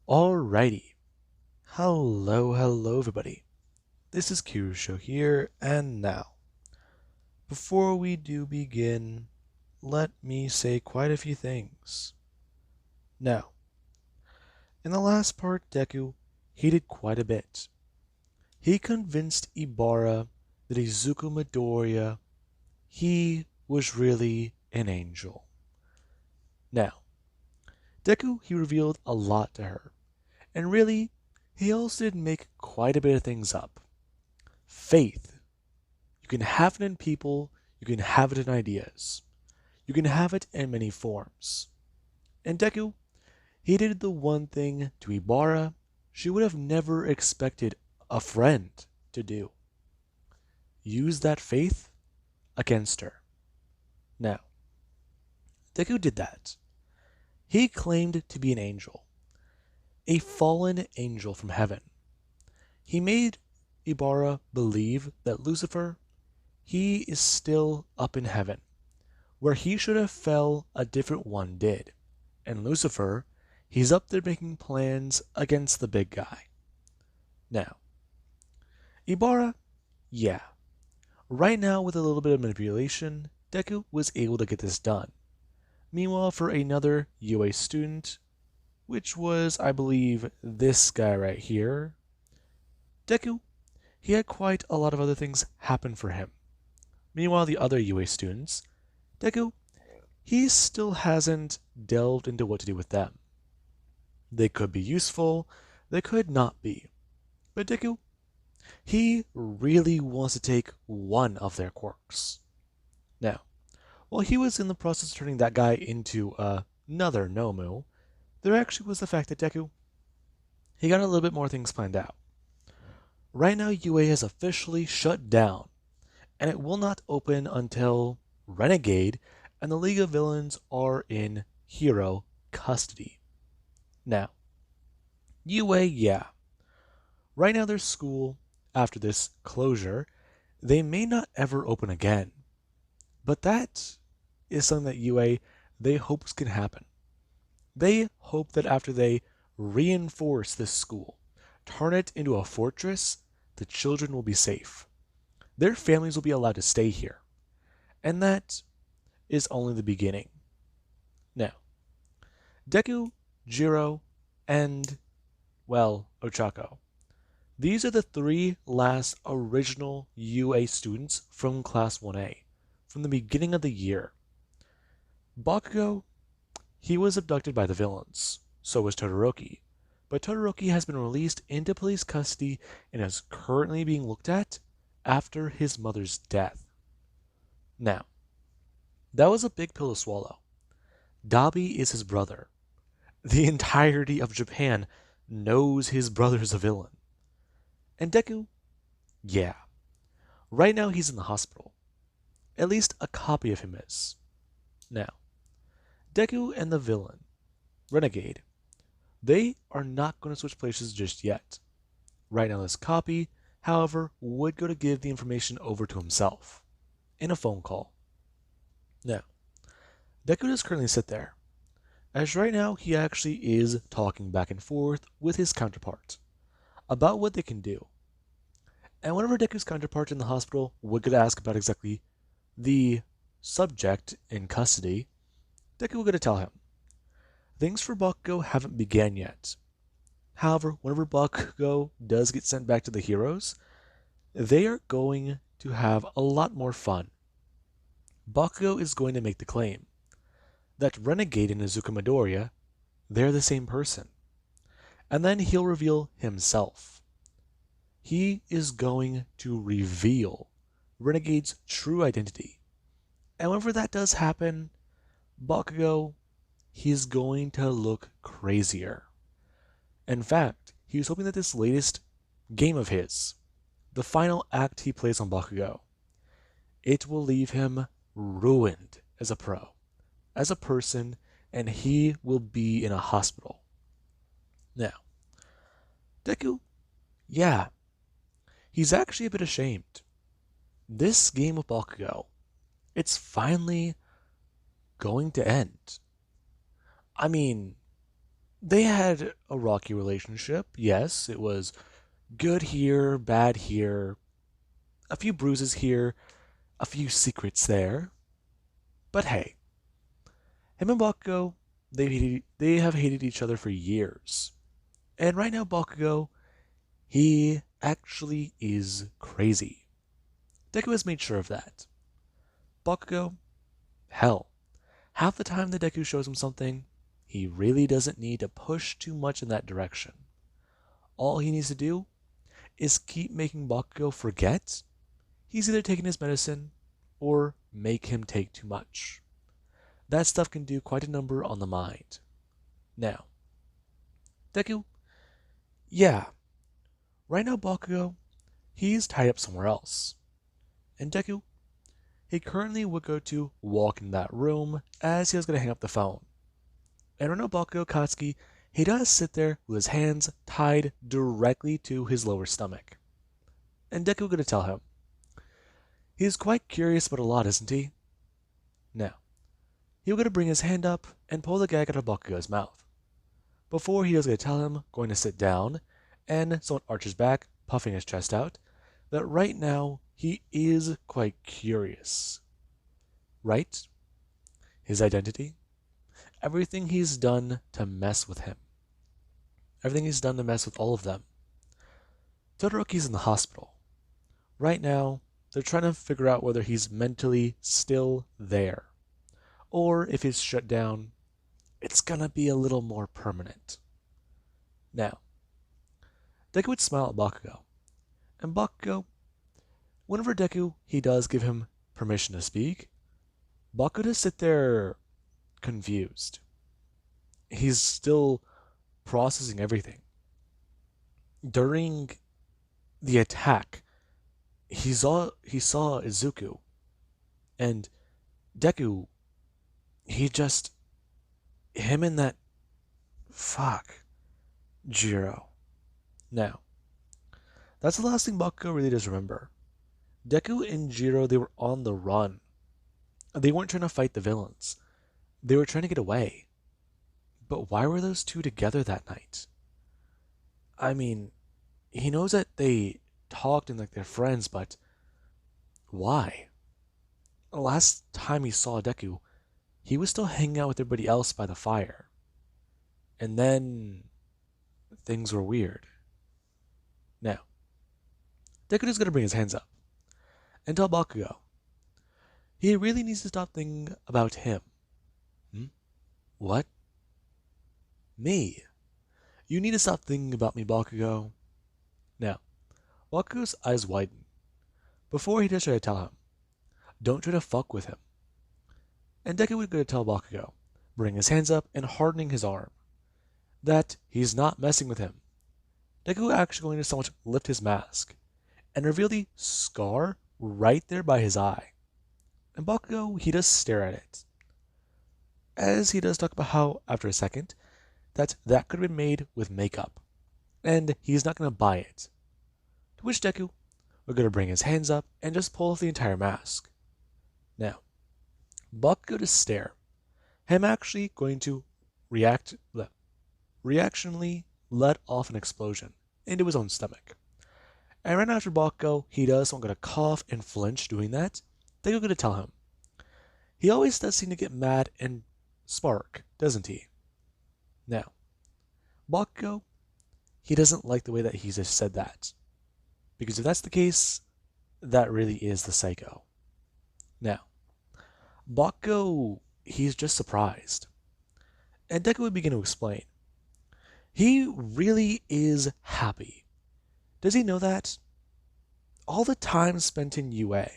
Alrighty. Hello everybody. This is Kirusho here, and now, before we do begin, let me say quite a few things. Now, in the last part, Deku, he did quite a bit. He convinced Ibara that Izuku Midoriya, he was really an angel. Now, Deku, he revealed a lot to her, and really, he also did make quite a bit of things up. Faith. You can have it in people, you can have it in ideas. You can have it in many forms. And Deku, he did the one thing to Ibara she would have never expected a friend to do. Use that faith against her. Now, Deku did that. He claimed to be an angel, a fallen angel from heaven. He made Ibara believe that Lucifer, he is still up in heaven, where he should have fell a different one did. And Lucifer, he's up there making plans against the big guy. Now, Ibara, yeah. Right now, with a little bit of manipulation, Deku was able to get this done. Meanwhile, for another UA student, which was, I believe, this guy right here, Deku, he had quite a lot of other things happen for him. Meanwhile, the other UA students, Deku, he still hasn't delved into what to do with them. They could be useful, they could not be. But Deku, he really wants to take one of their quirks. Now, while he was in the process of turning that guy into another Nomu, there actually was the fact that Deku, he got a little bit more things planned out. Right now, UA has officially shut down, and it will not open until Renegade and the League of Villains are in hero custody. Now, UA, yeah. Right now, their school, after this closure, they may not ever open again. But that is something that UA, they hopes can happen. They hope that after they reinforce this school, turn it into a fortress, the children will be safe. Their families will be allowed to stay here. And that is only the beginning. Now, Deku, Jiro, and, well, Ochako. These are the three last original UA students from Class 1A, from the beginning of the year. Bakugo, he was abducted by the villains, so was Todoroki, but Todoroki has been released into police custody and is currently being looked at after his mother's death. Now, that was a big pill to swallow. Dabi is his brother. The entirety of Japan knows his brother's a villain. And Deku, yeah. Right now he's in the hospital. At least a copy of him is. Now, Deku and the villain, Renegade, they are not going to switch places just yet. Right now this copy, however, would go to give the information over to himself in a phone call. Now, Deku does currently sit there, as right now he actually is talking back and forth with his counterpart about what they can do. And whenever Deku's counterpart in the hospital would get asked about exactly the subject in custody, Deku will get to tell him. Things for Bakugo haven't began yet. However, whenever Bakugo does get sent back to the heroes, they are going to have a lot more fun. Bakugo is going to make the claim that Renegade and Izuku Midoriya, they're the same person. And then he'll reveal himself. He is going to reveal Renegade's true identity. And whenever that does happen, Bakugo, he's going to look crazier. In fact, he was hoping that this latest game of his, the final act he plays on Bakugo, it will leave him ruined as a pro, as a person, and he will be in a hospital. Now, Deku, yeah, he's actually a bit ashamed. This game of Bakugo, it's finally going to end. I mean, They had a rocky relationship. Yes, it was good here, bad here, a few bruises here, a few secrets there. But hey, him and Bakugo, they have hated each other for years. And right now, Bakugo, he actually is crazy. Deku has made sure of that. Bakugo, hell, half the time that Deku shows him something, he really doesn't need to push too much in that direction. All he needs to do is keep making Bakugo forget he's either taking his medicine or make him take too much. That stuff can do quite a number on the mind. Now, Deku, yeah, right now Bakugo, he's tied up somewhere else. And Deku, he currently would go to walk in that room as he was going to hang up the phone. And right now Bakugo Katsuki, he does sit there with his hands tied directly to his lower stomach. And Deku going to tell him, he's quite curious about a lot, isn't he? Now, he's going to bring his hand up and pull the gag out of Bakugo's mouth. Before he was going to tell him, going to sit down, and someone arches back, puffing his chest out, that right now he is quite curious. Right? His identity? Everything he's done to mess with him. Everything he's done to mess with all of them. Todoroki's in the hospital. Right now, they're trying to figure out whether he's mentally still there. Or if he's shut down, it's gonna be a little more permanent. Now, Deku would smile at Bakugo. And Bakugo, whenever Deku, he does give him permission to speak, Bakugo does sit there confused. He's still processing everything. During the attack, he saw Izuku, and Deku, him and that fuck Jiro. Now, that's the last thing Bakugo really does remember. Deku and Jiro, they were on the run. They weren't trying to fight the villains. They were trying to get away. But why were those two together that night? I mean, he knows that they talked and like they're friends, but why? The last time he saw Deku, he was still hanging out with everybody else by the fire. And then things were weird. Now, Deku is going to bring his hands up and tell Bakugo he really needs to stop thinking about him. What? Me? You need to stop thinking about me, Bakugo. Now, Bakugo's eyes widen. Before he does try to tell him, don't try to fuck with him. And Deku would go to tell Bakugo, bring his hands up and hardening his arm, that he's not messing with him. Deku actually going to somewhat lift his mask and reveal the scar right there by his eye. And Bakugo, he does stare at it. As he does talk about how, after a second, that could have been made with makeup. And he's not going to buy it. To which Deku, we're going to bring his hands up and just pull off the entire mask. Now, Bakugo to stare. Him actually going to reactionally let off an explosion into his own stomach. And right after Bakugo, he does, so I'm going to cough and flinch doing that. Deku going to tell him. He always does seem to get mad and spark, doesn't he? Now, Bakugo, he doesn't like the way that he just said that. Because if that's the case, that really is the psycho. Now, Bakugo, he's just surprised. And Deku would begin to explain. He really is happy. Does he know that? All the time spent in UA,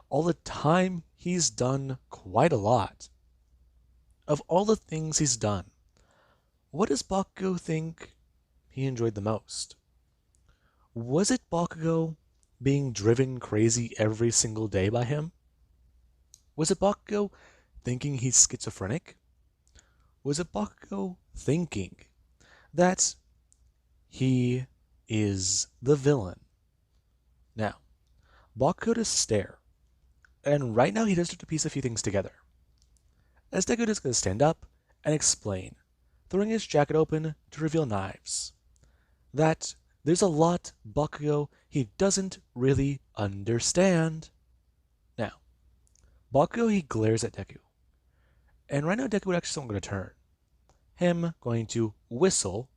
all the time he's done quite a lot. Of all the things he's done, what does Bakugo think he enjoyed the most? Was it Bakugo being driven crazy every single day by him? Was it Bakugo thinking he's schizophrenic? Was it Bakugo thinking that he is the villain? Now, Bakugo does stare, and right now he does start to piece a few things together. As Deku is going to stand up and explain throwing his jacket open to reveal knives. That there's a lot Bakugo he doesn't really understand. Now, Bakugo he glares at Deku, and right now Deku would actually going to turn. Him going to whistle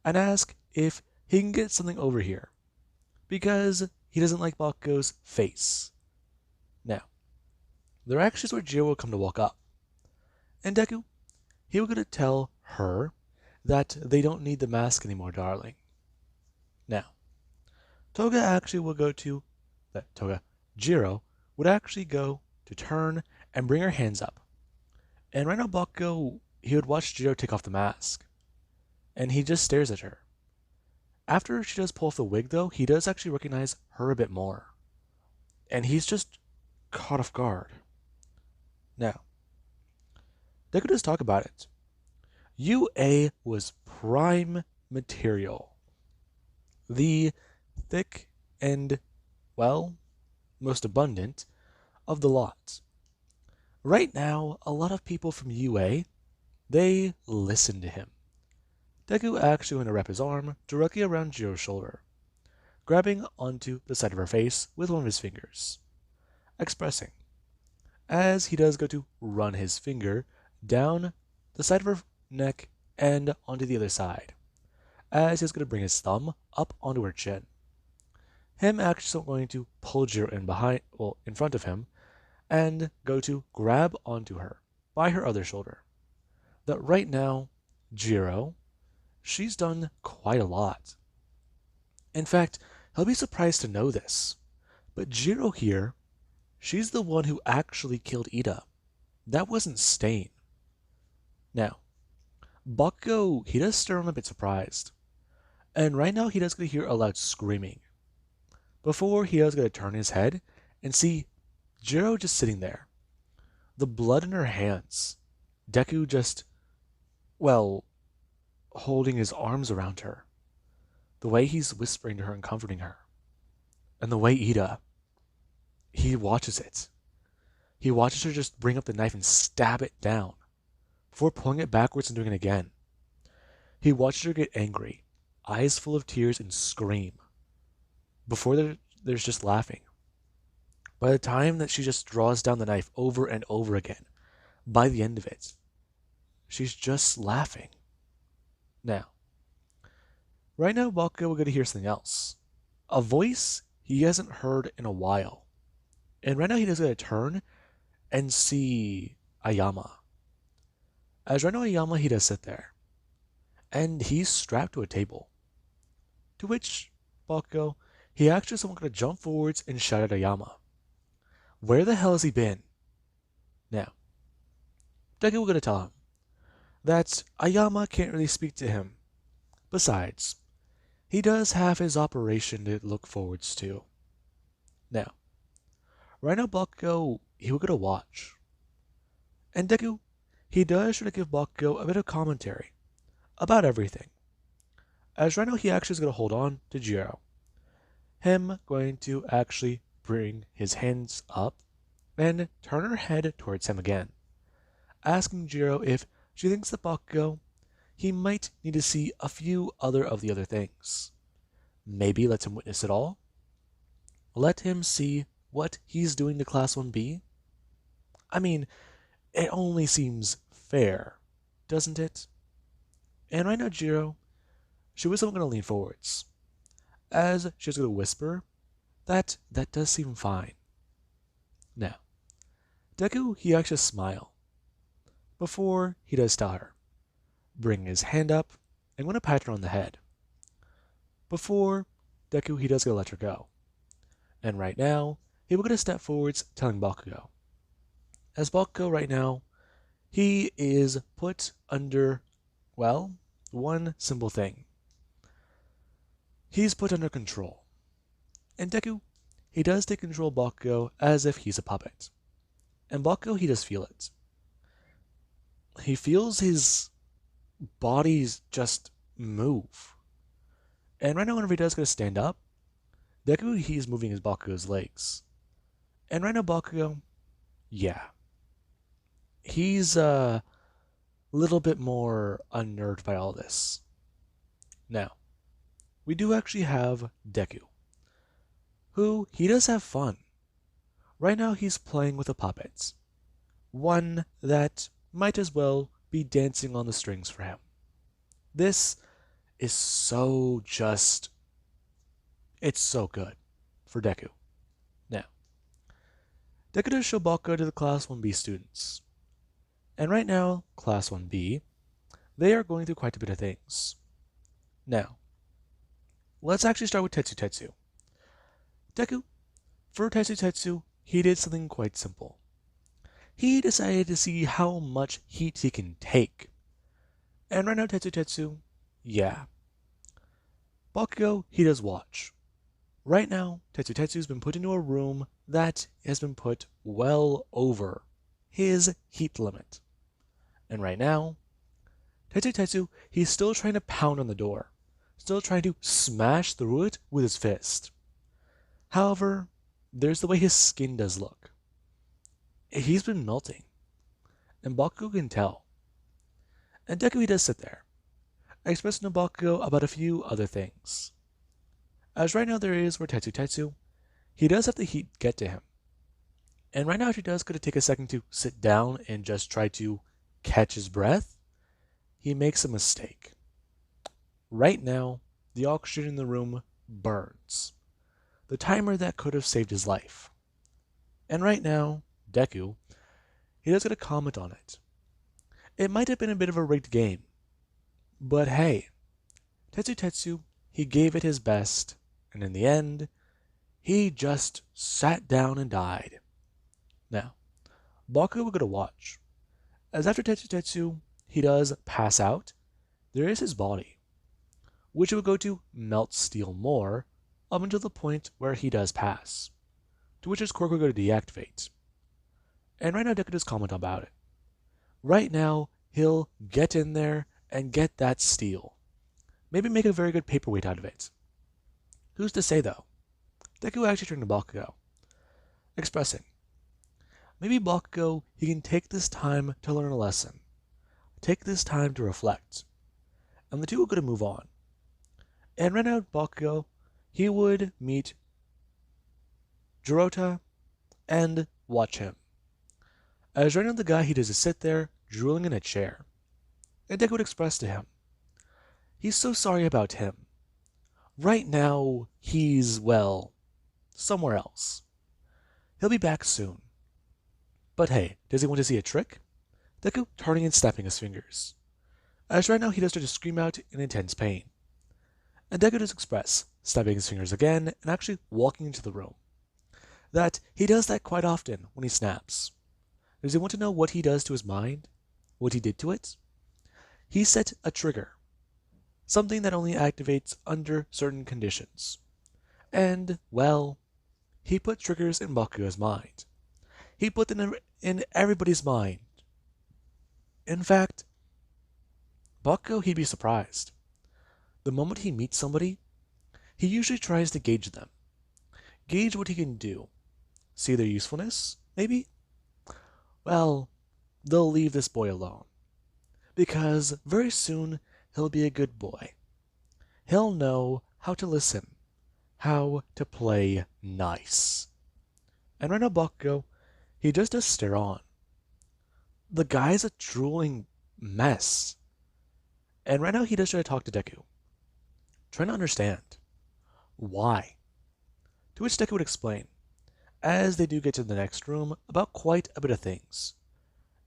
and ask if he can get something over here, because he doesn't like Bakugo's face. Now, there actually is where Jiro will come to walk up, and Deku, he will going to tell her that they don't need the mask anymore, darling. Now, Toga actually will go to Jiro would actually go to turn and bring her hands up. And right now Bakugo, he would watch Jiro take off the mask. And he just stares at her. After she does pull off the wig though, he does actually recognize her a bit more. And he's just caught off guard. Now, Deku does talk about it. UA was prime material. The thick and, well, most abundant of the lot. Right now, a lot of people from UA, they listen to him. Deku actually went to wrap his arm directly around Jiro's shoulder, grabbing onto the side of her face with one of his fingers, expressing, as he does go to run his finger down the side of her neck and onto the other side, as he's going to bring his thumb up onto her chin. Him actually going to pull Jiro in front of him, and go to grab onto her by her other shoulder. That right now, Jiro, she's done quite a lot. In fact, he'll be surprised to know this, but Jiro here, she's the one who actually killed Ida. That wasn't Stain. Now, Bakugo, he does stir him a bit surprised. And right now he does get to hear a loud screaming. Before he does get to turn his head and see Jiro just sitting there. The blood in her hands. Deku just, well, holding his arms around her. The way he's whispering to her and comforting her. And the way Ida, he watches it. He watches her just bring up the knife and stab it down, before pulling it backwards and doing it again. He watches her get angry, eyes full of tears, and scream. Before there's just laughing. By the time that she just draws down the knife over and over again, by the end of it, she's just laughing. Now, right now, Bakugo will get to hear something else. A voice he hasn't heard in a while. And right now he does get to turn and see Ayama. As right now Ayama, he does sit there. And he's strapped to a table. To which, Bakugo, he actually is someone going to jump forwards and shout at Ayama. Where the hell has he been? Now, Deku will going to tell him that Ayama can't really speak to him. Besides, he does have his operation to look forwards to. Now, right now Bakugo, he will get a watch. And Deku, he does try to give Bakugo a bit of commentary about everything. As right now he actually is going to hold on to Jiro. Him going to actually bring his hands up and turn her head towards him again, asking Jiro if she thinks that Bakugo, he might need to see a few of the other things. Maybe let him witness it all. Let him see what he's doing to Class 1B. I mean, it only seems fair, doesn't it? And right now Jiro, she was going to lean forwards, as she's going to whisper that does seem fine. Now, Deku, he actually smile before he does tell her, bring his hand up and going to pat her on the head. Before Deku, he does go let her go. And right now, he will get a step forwards telling Bakugo. As Bakugo right now, he is put under, well, one simple thing. He's put under control. And Deku, he does take control of Bakugo as if he's a puppet. And Bakugo, he does feel it. He feels his body's just move. And right now, whenever he does go to stand up, Deku, he's moving his Bakugo's legs. And right now, Bakugo, yeah. He's little bit more unnerved by all this. Now, we do actually have Deku, who he does have fun. Right now he's playing with a puppet, one that might as well be dancing on the strings for him. This is it's so good for Deku. Now, Deku does show Bakugo to the Class 1B students. And right now, Class 1B, they are going through quite a bit of things. Now, let's actually start with Tetsu Tetsu. Deku, for Tetsu Tetsu, he did something quite simple. He decided to see how much heat he can take. And right now, Tetsu Tetsu, yeah. Bakugo, he does watch. Right now, Tetsu Tetsu's been put into a room that has been put well over his heat limit. And right now, Tetsu Tetsu, he's still trying to pound on the door, still trying to smash through it with his fist. However, there's the way his skin does look. He's been melting, and Bakugo can tell. And Deku, he does sit there, expressing to Bakugo about a few other things. As right now there is where Tetsu Tetsu, he does have the heat get to him. And right now if he does go to take a second to sit down and just try to catch his breath, he makes a mistake. Right now, the oxygen in the room burns. The timer that could have saved his life. And right now, Deku, he does get a comment on it. It might have been a bit of a rigged game, but hey, Tetsu Tetsu, he gave it his best, and in the end, he just sat down and died. Now, Bakugo will go to watch. As after Tetsu Tetsu, he does pass out, there is his body, which will go to melt steel more up until the point where he does pass, to which his quirk will go to deactivate. And right now Deku does comment about it. Right now, he'll get in there and get that steel. Maybe make a very good paperweight out of it. Who's to say though? Deku actually turned to Bakugo, expressing, maybe Bakugo, he can take this time to learn a lesson. Take this time to reflect. And the two are going to move on. And right now, Bakugo, he would meet Jirota and watch him. As right now the guy, he does sit there, drooling in a chair. And Deku would express to him, he's so sorry about him. Right now, he's, well, somewhere else. He'll be back soon. But hey, does he want to see a trick? Deku turning and snapping his fingers. As right now he does start to scream out in intense pain. And Deku does express, snapping his fingers again and actually walking into the room, that he does that quite often when he snaps. Does he want to know what he does to his mind? What he did to it? He set a trigger. Something that only activates under certain conditions. And, well, he put triggers in Bakugo's mind. He put them in everybody's mind. In fact, Bakugo, he'd be surprised. The moment he meets somebody, he usually tries to gauge them. Gauge what he can do. See their usefulness, maybe? Well, they'll leave this boy alone. Because very soon, he'll be a good boy. He'll know how to listen, how to play nice. And right now, Bakugo, he just does stare on. The guy's a drooling mess. And right now, he does try to talk to Deku, trying to understand why. To which Deku would explain, as they do get to the next room, about quite a bit of things.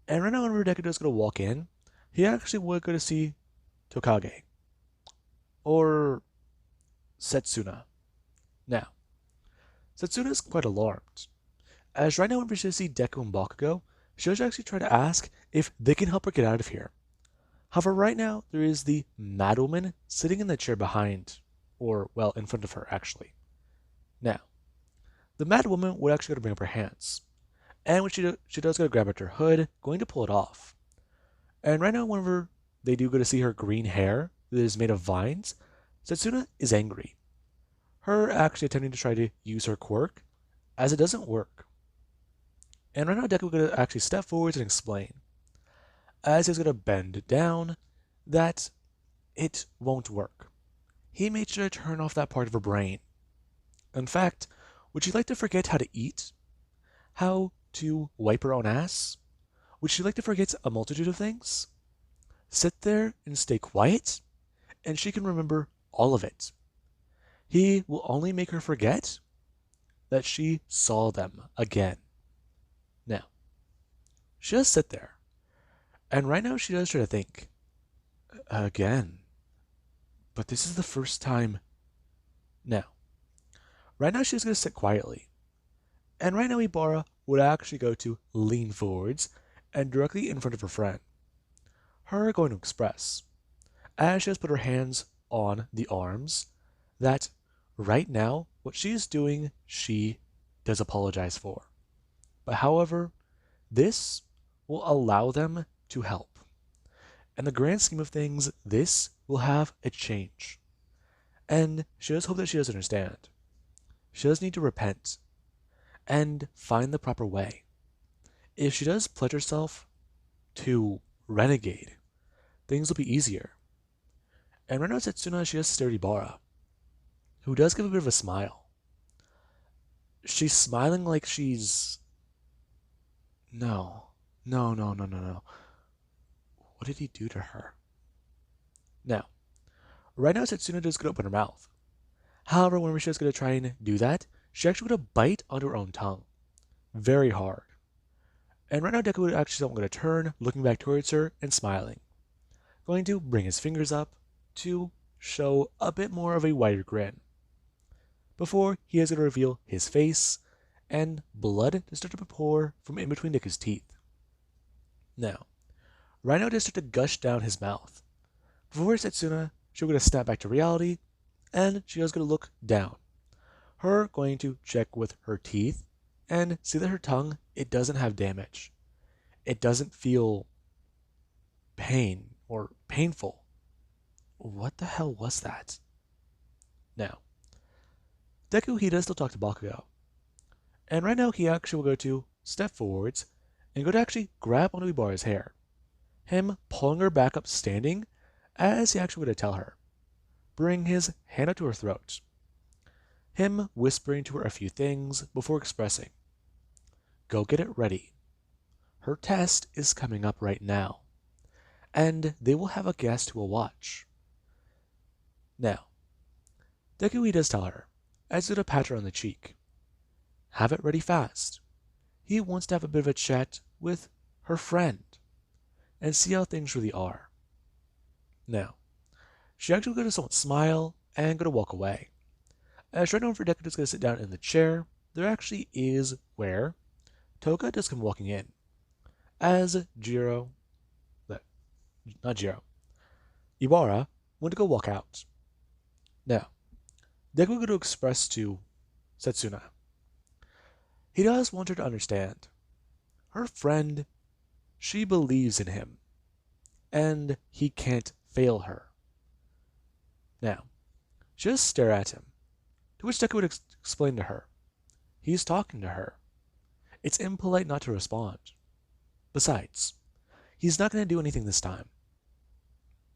And right now, whenever Deku does go to walk in, he actually would go to see Tokage. Or Setsuna. Now, Setsuna is quite alarmed, as right now whenever she see Deku and Bakugo, she does actually try to ask if they can help her get out of here. However, right now, there is the Mad Woman sitting in the chair behind, or, well, in front of her, actually. Now, the Mad Woman would actually go to bring up her hands, and when she does go to grab at her hood, going to pull it off. And right now, whenever they do go to see her green hair that is made of vines, Setsuna is angry. Her actually attempting to try to use her quirk, as it doesn't work. And right now, Deku will actually step forward and explain. as he's going to bend down, that it won't work. He made sure to turn off that part of her brain. In fact, would she like to forget how to eat? How to wipe her own ass? Would she like to forget a multitude of things? Sit there and stay quiet, and she can remember all of it. He will only make her forget that she saw them again. Now, she does sit there, and right now she does try to think, again, but this is the first time. Now, right now she's going to sit quietly, and right now Ibarra would actually go to lean forwards and directly in front of her friend. Her going to express, as she has put her hands on the arms, that right now what she is doing she does apologize for. But however, this will allow them to help. In the grand scheme of things, this will have a change. And she does hope that she does understand. She does need to repent and find the proper way. If she does pledge herself to renegade, things will be easier. And right now Setsuna, she has Sturdy Bara, who does give a bit of a smile. She's smiling like she's... No. No. What did he do to her? Now, right now Setsuna is going to open her mouth. However, whenever she's going to try and do that, she's actually going to bite onto her own tongue. Very hard. And right now Deku actually going to turn, looking back towards her and smiling. Going to bring his fingers up to show a bit more of a wider grin. Before he is going to reveal his face and blood to start to pour from in between Deku's teeth. Now, right now it is start to gush down his mouth. Before Setsuna, she's going to snap back to reality, and she is going to look down. Her going to check with her teeth and see that her tongue, it doesn't have damage. It doesn't feel pain or painful. What the hell was that? Now, Deku, he does still talk to Bakugo. And right now he actually will go to step forwards and go to actually grab onto Ibarra's hair. Him pulling her back up standing as he actually would tell her. Bring his hand up to her throat. Him whispering to her a few things before expressing. Go get it ready. Her test is coming up right now. And they will have a guest who will watch. Now, Deku, he does tell her, as he would pat her on the cheek. Have it ready fast. He wants to have a bit of a chat with her friend and see how things really are. Now, she actually going to somewhat smile and going to walk away. As right now for Deku is going to sit down in the chair, there actually is where Toga does come walking in. As Ibarra went to go walk out. Now, Deku going to express to Setsuna. He does want her to understand. Her friend, she believes in him, and he can't fail her. Now, she just stare at him, to which Deku would explain to her. He's talking to her. It's impolite not to respond. Besides, he's not going to do anything this time.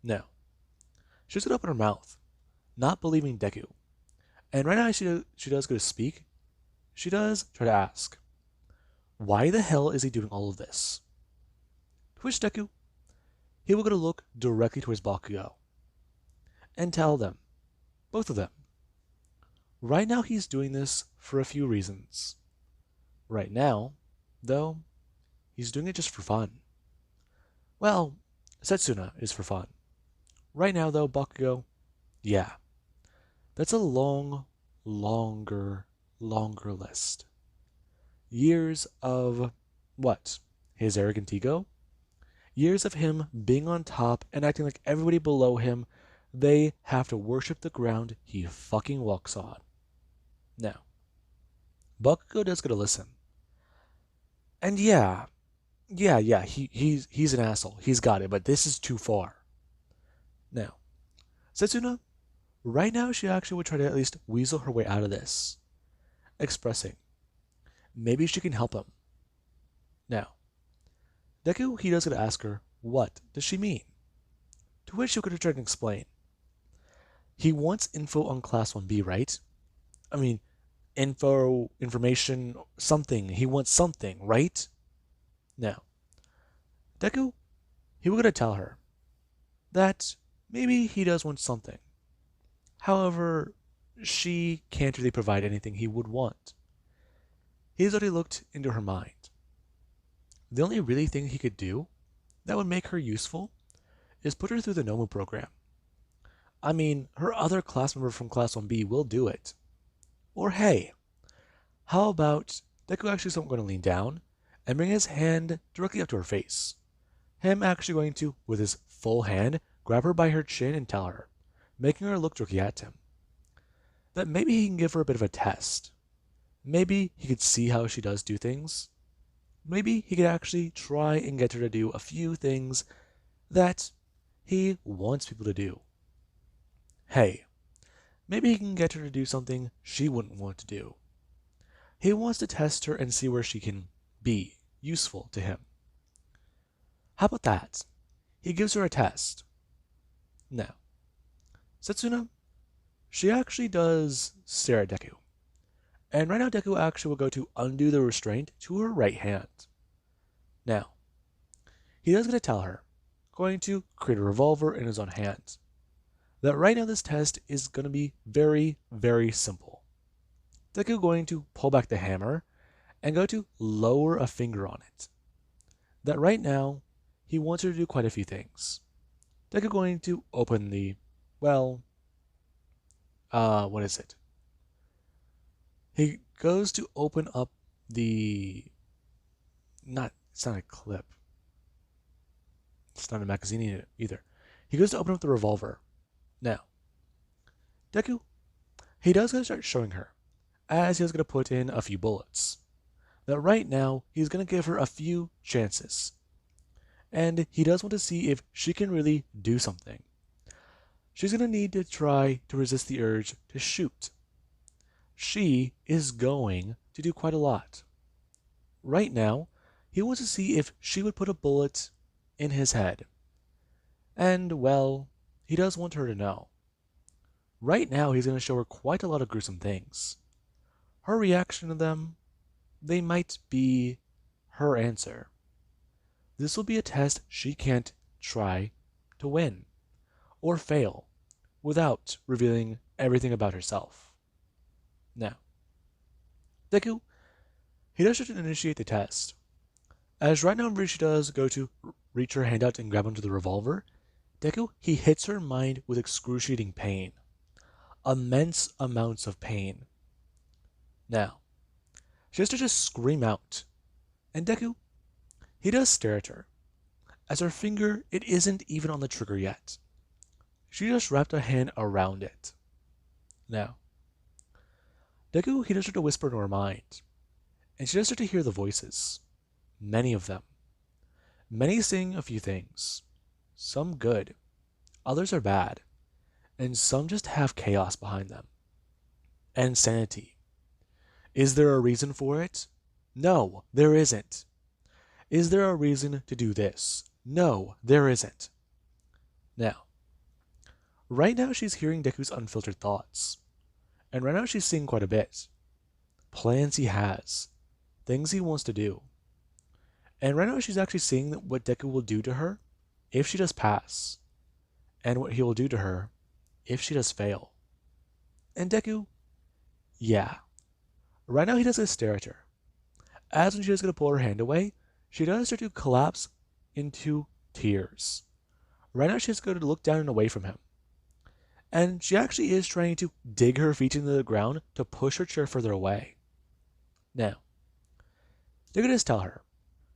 Now, she's going to open her mouth, not believing Deku. And right now she does go to speak. She does try to ask, why the hell is he doing all of this? To which Deku, he will go to look directly towards Bakugo and tell them, both of them, right now he's doing this for a few reasons. Right now, though, he's doing it just for fun. Well, Setsuna is for fun. Right now, though, Bakugo, yeah, that's a longer list. Years of what? His arrogant ego? Years of him being on top and acting like everybody below him, they have to worship the ground he fucking walks on. Now, Bakugo does get to listen. And he's an asshole. He's got it, but this is too far. Now, Setsuna, right now she actually would try to at least weasel her way out of this. Expressing. Maybe she can help him. Now, Deku, he does get to ask her, What does she mean? To which Yoko tried to explain. He wants info on Class 1B, right? I mean, information, something. He wants something, right? Now, Deku, he was going to tell her that maybe he does want something. However, she can't really provide anything he would want. He's already looked into her mind. The only really thing he could do that would make her useful is put her through the Nomu program. I mean, her other class member from Class 1B will do it. Or hey, how about Deku actually going to lean down and bring his hand directly up to her face? Him actually going to, with his full hand, grab her by her chin and tell her, making her look directly at him, that maybe he can give her a bit of a test. Maybe he could see how she does do things. Maybe he could actually try and get her to do a few things that he wants people to do. Hey, maybe he can get her to do something she wouldn't want to do. He wants to test her and see where she can be useful to him. How about that? He gives her a test. Now, Setsuna, she actually does stare at Deku. And right now Deku actually will go to undo the restraint to her right hand. Now, he does going to tell her, going to create a revolver in his own hand, that right now this test is going to be very, very simple. Deku going to pull back the hammer and go to lower a finger on it. That right now, he wants her to do quite a few things. Deku going to open the, what is it? He goes to open up the, it's not a clip. It's not a magazine either. He goes to open up the revolver. Now, Deku, he does going to start showing her, as he was going to put in a few bullets, that right now he's going to give her a few chances. And he does want to see if she can really do something. She's going to need to try to resist the urge to shoot. She is going to do quite a lot. Right now, he wants to see if she would put a bullet in his head. And, well, he does want her to know. Right now, he's going to show her quite a lot of gruesome things. Her reaction to them, they might be her answer. This will be a test she can't try to win or fail without revealing everything about herself. Now, Deku, he does try to initiate the test. As right now whenever she does go to reach her hand out and grab onto the revolver, Deku, he hits her mind with excruciating pain. Immense amounts of pain. Now, she has to just scream out. And Deku, he does stare at her, as her finger, it isn't even on the trigger yet. She just wrapped a hand around it. Now, Deku, he does start to whisper in her mind, and she does start to hear the voices. Many of them. Many saying a few things. Some good, others are bad, and some just have chaos behind them. And sanity. Is there a reason for it? No, there isn't. Is there a reason to do this? No, there isn't. Now, right now she's hearing Deku's unfiltered thoughts. And right now she's seeing quite a bit. Plans he has. Things he wants to do. And right now she's actually seeing what Deku will do to her if she does pass. And what he will do to her if she does fail. And Deku, yeah. Right now he does stare at her. As when she is going to pull her hand away, she does start to collapse into tears. Right now she's going to look down and away from him. And she actually is trying to dig her feet into the ground to push her chair further away. Now, Deku does tell her,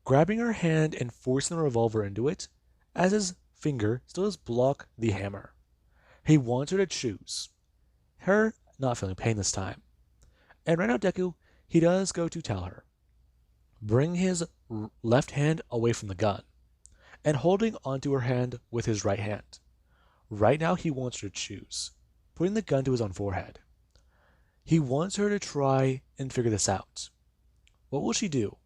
grabbing her hand and forcing the revolver into it, as his finger still does block the hammer. He wants her to choose. Her not feeling pain this time. And right now Deku, he does go to tell her, bring his left hand away from the gun, and holding onto her hand with his right hand. Right now he wants her to choose, putting the gun to his own forehead. He wants her to try and figure this out. What will she do?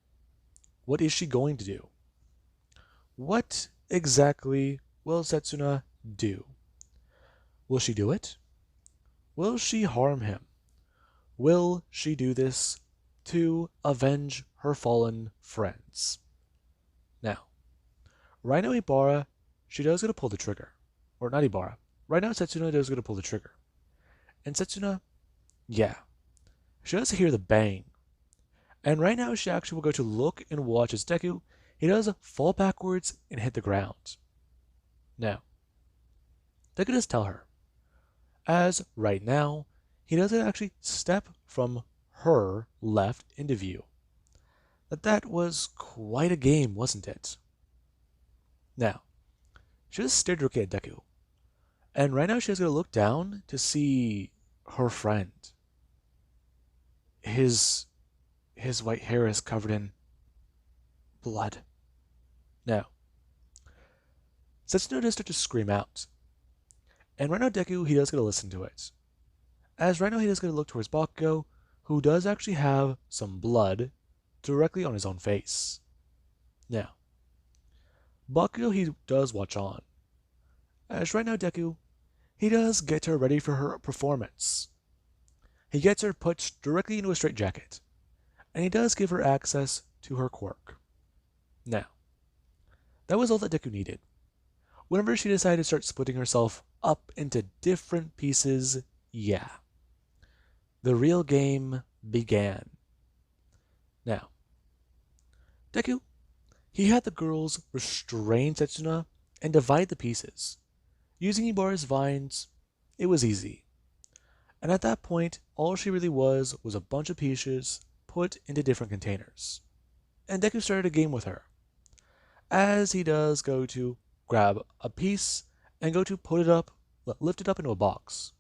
What is she going to do? What exactly will Setsuna do? Will she do it? Will she harm him? Will she do this to avenge her fallen friends? Now, right now Ibara, she does gonna pull the trigger. Or not Ibara. Right now Setsuna does gonna pull the trigger. And Setsuna, yeah, she does hear the bang. And right now she actually will go to look and watch as Deku, he does fall backwards and hit the ground. Now, Deku does tell her, as right now, he doesn't actually step from her left into view. That was quite a game, wasn't it? Now, she just stared directly at Deku. And right now she's going to look down to see her friend. His white hair is covered in blood. Now, Setsuna does start to scream out. And right now Deku, he does get to listen to it. As right now he does get to look towards Bakugo, who does actually have some blood directly on his own face. Now, Bakugo, he does watch on. As right now Deku, he does get her ready for her performance. He gets her put directly into a straitjacket, and he does give her access to her quirk. Now, that was all that Deku needed. Whenever she decided to start splitting herself up into different pieces, yeah, the real game began. Now, Deku, he had the girls restrain Setsuna and divide the pieces. Using Ibara's vines, it was easy. And at that point, all she really was a bunch of pieces put into different containers. And Deku started a game with her, as he does go to grab a piece and go to lift it up into a box.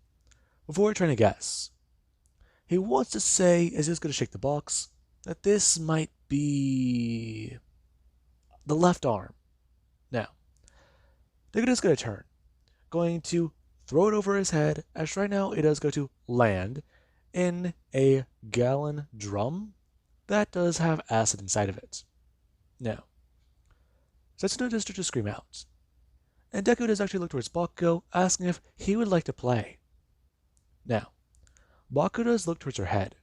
Before trying to guess, he wants to say, as he's going to shake the box, that this might be the left arm. Now, Deku is going to turn, going to throw it over his head, as right now it does go to land in a gallon drum that does have acid inside of it. Now, Setsuna does start to scream out, and Deku does actually look towards Bakugo, asking if he would like to play. Now, Bakugo does look towards her head,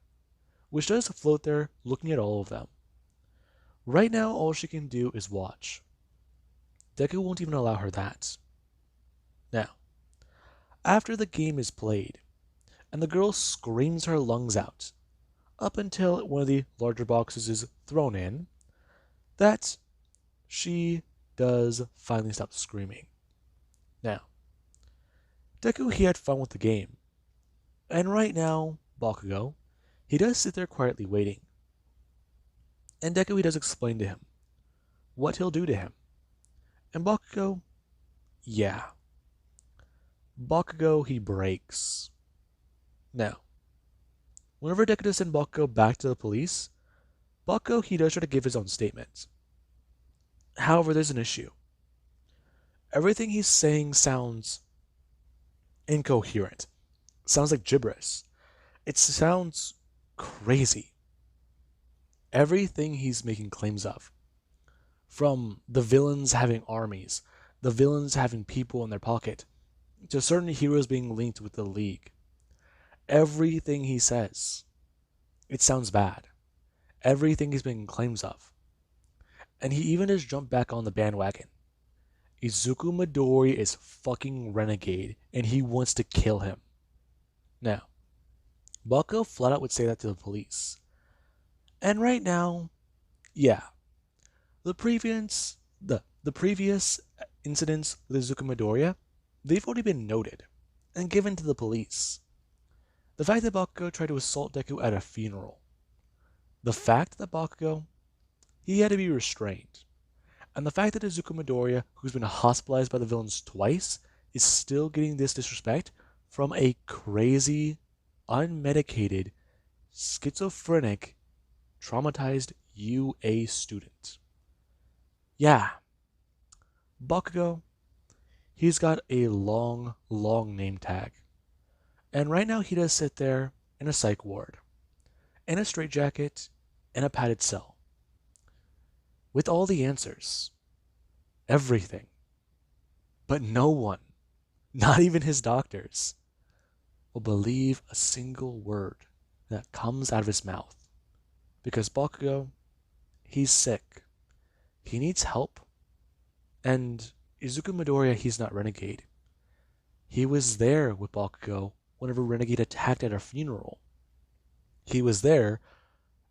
which does float there looking at all of them. Right now, all she can do is watch. Deku won't even allow her that. Now, after the game is played, and the girl screams her lungs out, up until one of the larger boxes is thrown in, that she does finally stop screaming. Now, Deku, he had fun with the game, and right now, Bakugo, he does sit there quietly waiting. And Deku, he does explain to him what he'll do to him. And Bakugo, yeah. Bakugo, he breaks. Now, whenever Deku does send Bakugo back to the police, Bakugo, he does try to give his own statement. However, there's an issue. Everything he's saying sounds incoherent. Sounds like gibberish. It sounds crazy. Everything he's making claims of, from the villains having armies, the villains having people in their pocket, to certain heroes being linked with the League. Everything he says, it sounds bad. Everything he's making claims of. And he even has jumped back on the bandwagon. Izuku Midori is fucking renegade, and he wants to kill him. Now, Bakugo flat out would say that to the police. And right now, yeah, the previous incidents with Izuku Midoriya, they've already been noted and given to the police. The fact that Bakugo tried to assault Deku at a funeral. The fact that Bakugo, he had to be restrained. And the fact that Izuku Midoriya, who's been hospitalized by the villains twice, is still getting this disrespect from a crazy, unmedicated, schizophrenic, traumatized UA student. Yeah, Bakugo, he's got a long, long name tag. And right now he does sit there in a psych ward, in a straitjacket, in a padded cell, with all the answers. Everything. But no one, not even his doctors, will believe a single word that comes out of his mouth. Because Bakugo, he's sick. He needs help. And Izuku Midoriya, he's not Renegade. He was there with Bakugo whenever Renegade attacked at a funeral. He was there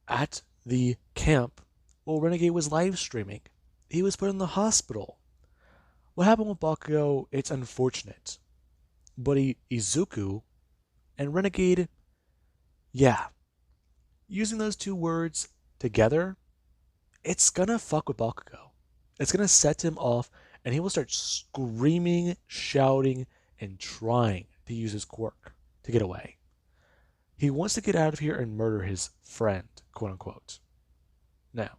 at the camp while Renegade was live streaming. He was put in the hospital. What happened with Bakugo, it's unfortunate. But Izuku and Renegade, yeah, using those two words together, it's gonna fuck with Bakugo. It's gonna set him off, and he will start screaming, shouting, and trying to use his quirk to get away. He wants to get out of here and murder his friend, quote unquote. Now,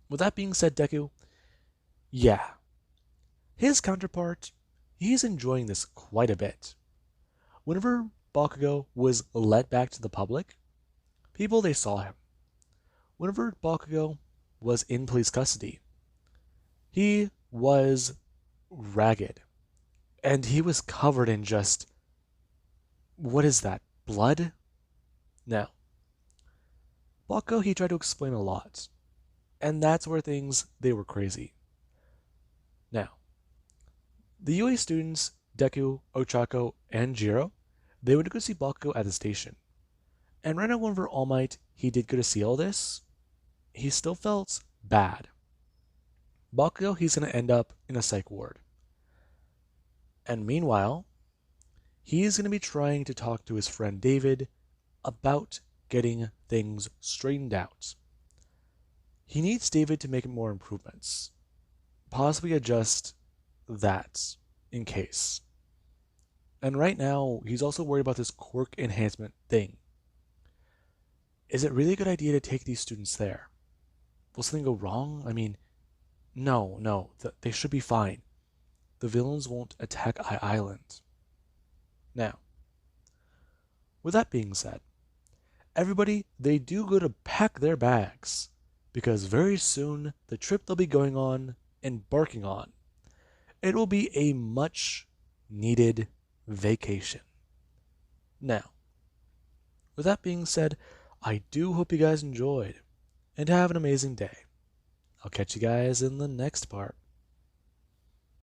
with that being said, Deku, yeah, his counterpart, he's enjoying this quite a bit. Whenever Bakugo was let back to the public, people they saw him. Whenever Bakugo was in police custody, he was ragged. And he was covered in just, what is that, blood? Now, Bakugo, he tried to explain a lot. And that's where they were crazy. Now, the UA students, Deku, Ochako, and Jiro, they went to go see Bakugo at the station. And right now, whenever All Might, he did go to see all this, he still felt bad. Bakugo, he's going to end up in a psych ward. And meanwhile, he's going to be trying to talk to his friend David about getting things straightened out. He needs David to make more improvements. Possibly adjust that in case. And right now, he's also worried about this quirk enhancement thing. Is it really a good idea to take these students there? Will something go wrong? I mean, no, they should be fine. The villains won't attack Island. Now, with that being said, everybody, they do go to pack their bags, because very soon the trip they'll be going on, embarking on, it will be a much needed vacation. Now, with that being said, I do hope you guys enjoyed, and have an amazing day. I'll catch you guys in the next part.